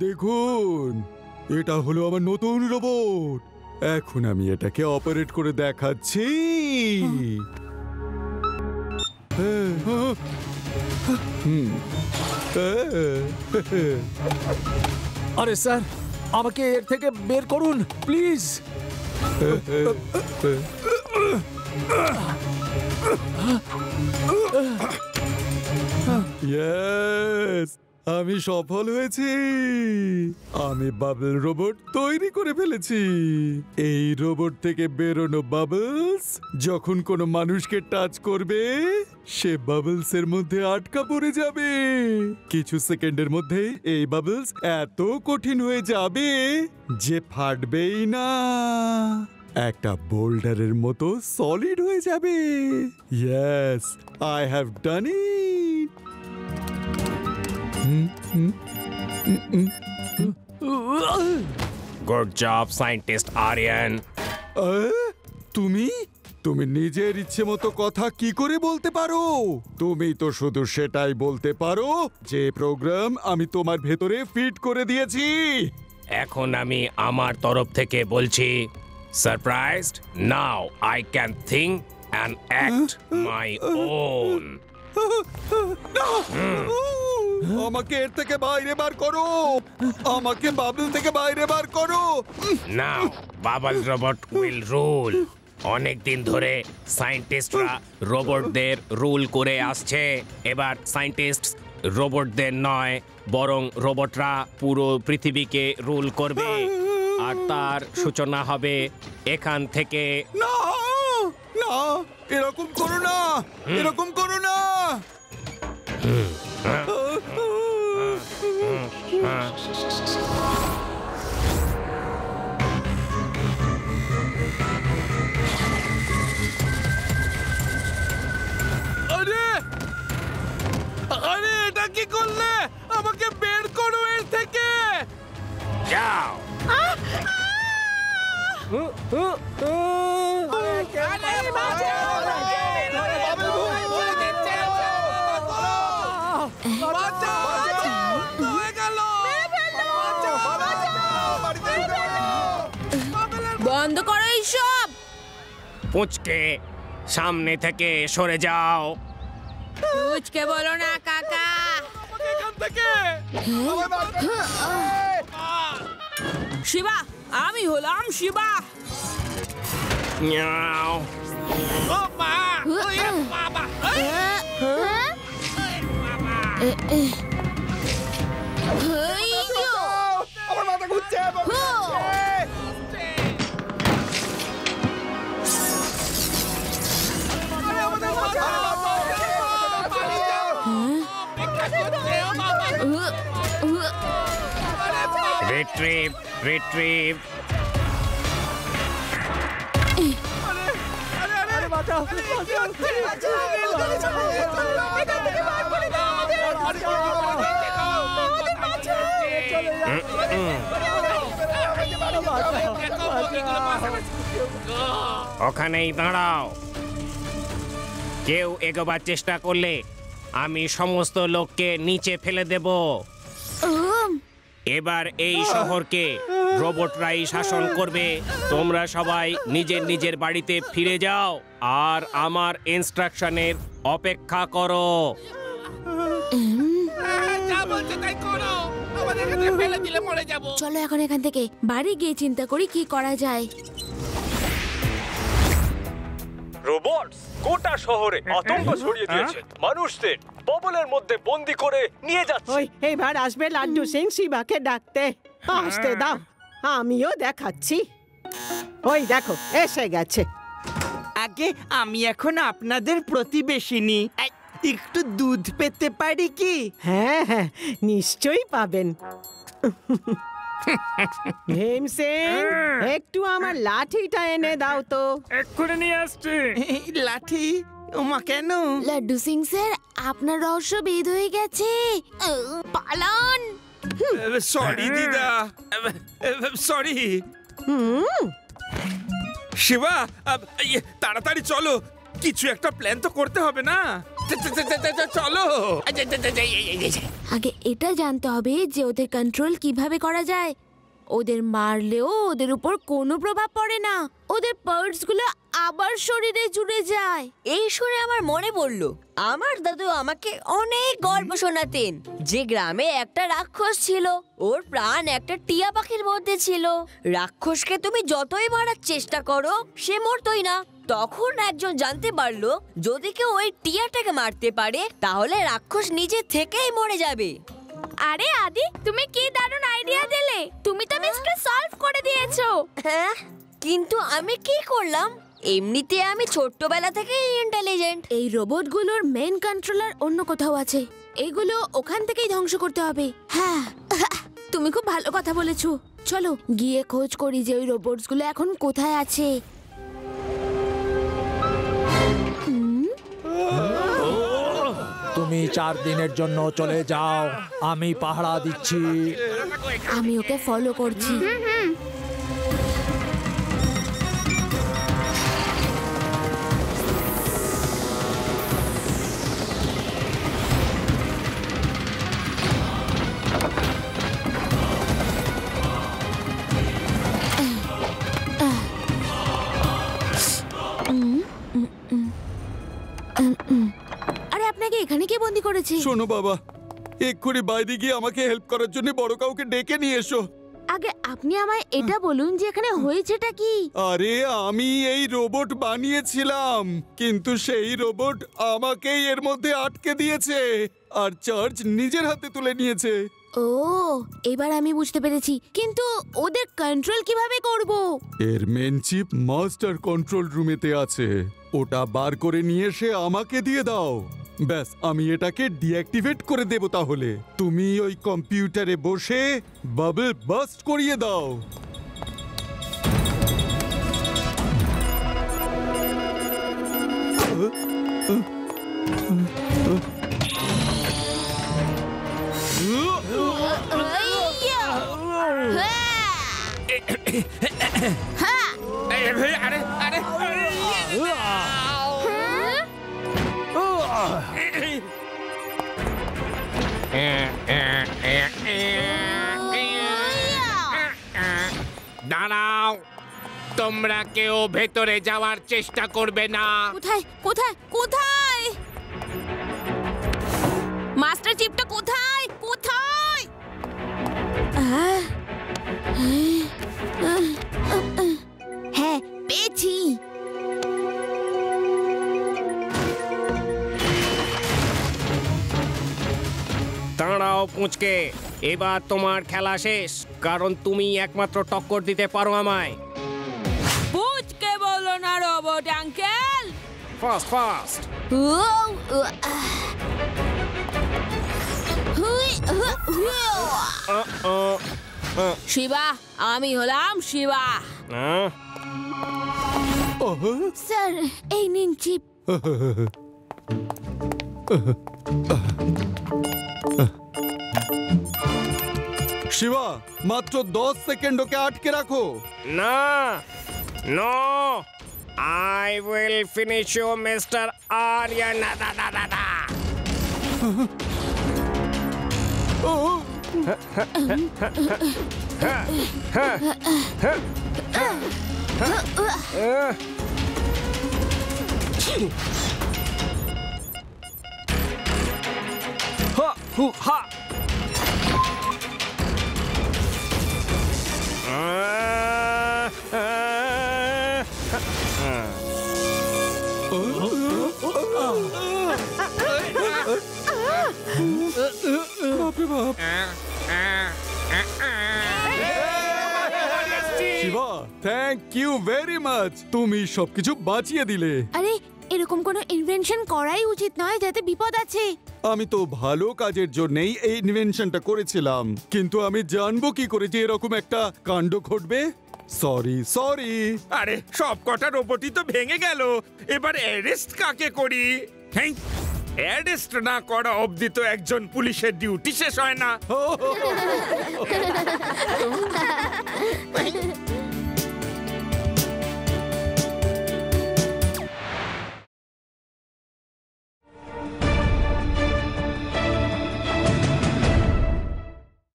দেখুন, এটা হলো আমার নতুন রোবট। এখন আমি এটাকে অপারেট করে দেখাচ্ছি। আরে স্যার, আমাকে এর থেকে বের করুন প্লিজ। ইয়েস, আমি সফল হয়েছি। আমি বাবল রোবট তৈরি করে ফেলেছি। এই রোবট থেকে বেরোনো বাবলস যখন কোনো মানুষকে টাচ করবে, সে বাবলস এর মধ্যে আটকা পড়ে যাবে। কিছু সেকেন্ডের মধ্যে এই বাবলস এত কঠিন হয়ে যাবে যে ফাটবেই না, একটা বোল্ডারের মতো সলিড হয়ে যাবে। Yes, I have done it. Good job scientist Aryan. তুমি তুমি নিজের ইচ্ছে মতো কথা কি করে বলতে পারো? তুমি তো শুধু সেটাই বলতে পারো যে প্রোগ্রাম আমি তোমার ভেতরে ফিট করে দিয়েছি। এখন আমি আমার তরফ থেকে বলছি, surprised, now I can think and act my own. আমাকে এর থেকে বাইরে বার করো, আমাকে বাবল থেকে বাইরে বার করো। নাও বাবল রোবট উইল রুল। অনেক দিন ধরে সায়েন্টিস্টরা রোবটদের রুল করে আসছে। এবার সায়েন্টিস্ট রোবটদের নয়, বরং রোবটরা পুরো পৃথিবীকে রুল করবে। আর তার সূচনা হবে এখান থেকে। না না, এরকম করো না, এরকম করো না। আরে আরে, এটা কি করলে? আমাকে বের করো এর থেকে। যাও। বন্ধ করো এইসব। পুচকে, সামনে থেকে সরে যাও। পুচকে বলো না কাকা। এখান থেকে শিবা, আমি হলাম শিবা। মিয়াও। আমার মাথা ঘুরছে। Retrieve, retrieve. ওখানেই দাঁড়াও। কেউ এগোবার চেষ্টা করলে আমি সমস্ত লোককে নিচে ফেলে দেব। এবার এই শহরকে রোবটরাই শাসন করবে। তোমরা সবাই নিজের নিজের বাড়িতে ফিরে যাও আর আমার ইনস্ট্রাকশনের অপেক্ষা করো। চলো এখন এখান থেকে বাড়ি গিয়ে চিন্তা করি কি করা যায়। রোবটস গোটা শহরে আতঙ্ক ছড়িয়ে দিয়েছে। মানুষদের বাবলের মধ্যে বন্দি করে নিয়ে যাচ্ছে। ওই এইবার আসবে লাড্ডু সিং শিবাকে ডাকতে। আসতে দাও, আমিও দেখাচ্ছি। ওই দেখো এসে গেছে। আগে আমি এখন আপনাদের প্রতিবেশিনী, একটু দুধ পেতে পারি কি? হ্যাঁ হ্যাঁ, নিশ্চয়ই পাবেন। ভীম সিং, একটু আমার লাঠিটা এনে দাও তো। এক্ষুনি নিয়ে আসছি। এই লাঠি? ওমা কেন? লাড্ডু সিং স্যার, আপনার রহস্য বেদ হয়ে গেছে। পালন। সরি দিদা, সরি। শিবা, তাড়াতাড়ি চলো, কিছু একটা প্ল্যান তো করতে হবে না? চলো। আগে এটা জানতে হবে যে ওদের কন্ট্রোল কিভাবে করা যায়। ওদের মারলেও ওদের উপর কোনো প্রভাব পড়ে না, ওদের পার্টস গুলো আবার শরীরে জুড়ে যায়। এই শুনে আমার মনে পড়লো, আমার দাদু আমাকে অনেক গল্প শোনাতেন যে গ্রামে একটা রাক্ষস ছিল, ওর প্রাণ একটা টিয়া পাখির মধ্যে ছিল। রাক্ষসকে তুমি যতই মারার চেষ্টা করো সে মরতই না। তখন একজন জানতে পারলো যদি কেউ ওই টিয়াটাকে মারতে পারে তাহলে রাক্ষস নিজে থেকেই মরে যাবে। আরে আদি, তুমি কি দারুণ আইডিয়া দিলে! তুমি তো মিস্টার সলভ করে দিয়েছো। হ্যাঁ, কিন্তু আমি কি করলাম? এমনিতে আমি ছোট্টবেলা থেকেই ইন্টেলিজেন্ট। এই রোবটগুলোর মেইন কন্ট্রোলার অন্য কোথাও আছে, এগুলো ওখান থেকেই ধ্বংস করতে হবে। হ্যাঁ, তুমি খুব ভালো কথা বলেছো। চলো গিয়ে খোঁজ করি যে ওই রোবটসগুলো এখন কোথায় আছে। তুমি 4 দিনের জন্য চলে যাও, আমি পাহারা দিচ্ছি। আমি ওকে ফলো করছি। আরে আপনাকে এখানে কে বন্দি করেছে? শোনো বাবা, এক্ষুনি বাইরে গিয়ে আমাকে হেল্প করার জন্য বড় কাউকে ডেকে নিয়ে এসো। আগে আপনি আমায় এটা বলুন যে এখানে হয়েছেটা কি? আরে আমি এই রোবট বানিয়েছিলাম, কিন্তু সেই রোবট আমাকেই এর মধ্যে আটকে দিয়েছে আর চার্জ নিজের হাতে তুলে নিয়েছে। ও, এবার আমি বুঝতে পেরেছি, কিন্তু ওদের কন্ট্রোল কিভাবে করব? এর মেন চিপ মাস্টার কন্ট্রোল রুমেতে আছে, ওটা বার করে নিয়ে এসে আমাকে দিয়ে দাও। ব্যাস, আমি এটাকে ডিঅ্যাক্টিভেট করে দেব। তাহলে তুমি ওই কম্পিউটারে বসে বাবল বাস্ট করিয়ে দাও। আরে আরে দাঁড়াও, তোমরা কেউ ভেতরে যাওয়ার চেষ্টা করবে না। কোথায় কোথায় কোথায় মাস্টার চিপটা কোথায় কোথায়? হ্যাঁ, পেয়েছি। দাঁড়াও পুঁচকে, এবার তোমার খেলা শেষ, কারণ তুমি একমাত্র টক্কর দিতে পারো আমায়। পুচকে বলো না robot uncle. Fast fast. Shiva, আমি হলাম শিবা। স্যার, এই নিন চিপ। শিবা, মাত্র 10 সেকেন্ড ওকে আটকে রাখো। না, no, I will finish you mister Aryan. Shiva, thank you very much, তুমি সবকিছু বাঁচিয়ে দিলে। আরে, এরকম কোনো ইনভেনশন করাই উচিত নয়, যাতে বিপদ আছে। আমি তো ভালো কাজের জন্যই এই ইনভেনশনটা করেছিলাম, কিন্তু আমি জানবো কি করে যে এরকম একটা কাণ্ড ঘটবে? Sorry sorry. আরে, সব কটা রোবটই তো ভেঙে গেল, এবার অ্যারেস্ট কাকে করি? অ্যারেস্ট না করা অবধি তো একজন পুলিশের ডিউটি শেষ হয় না।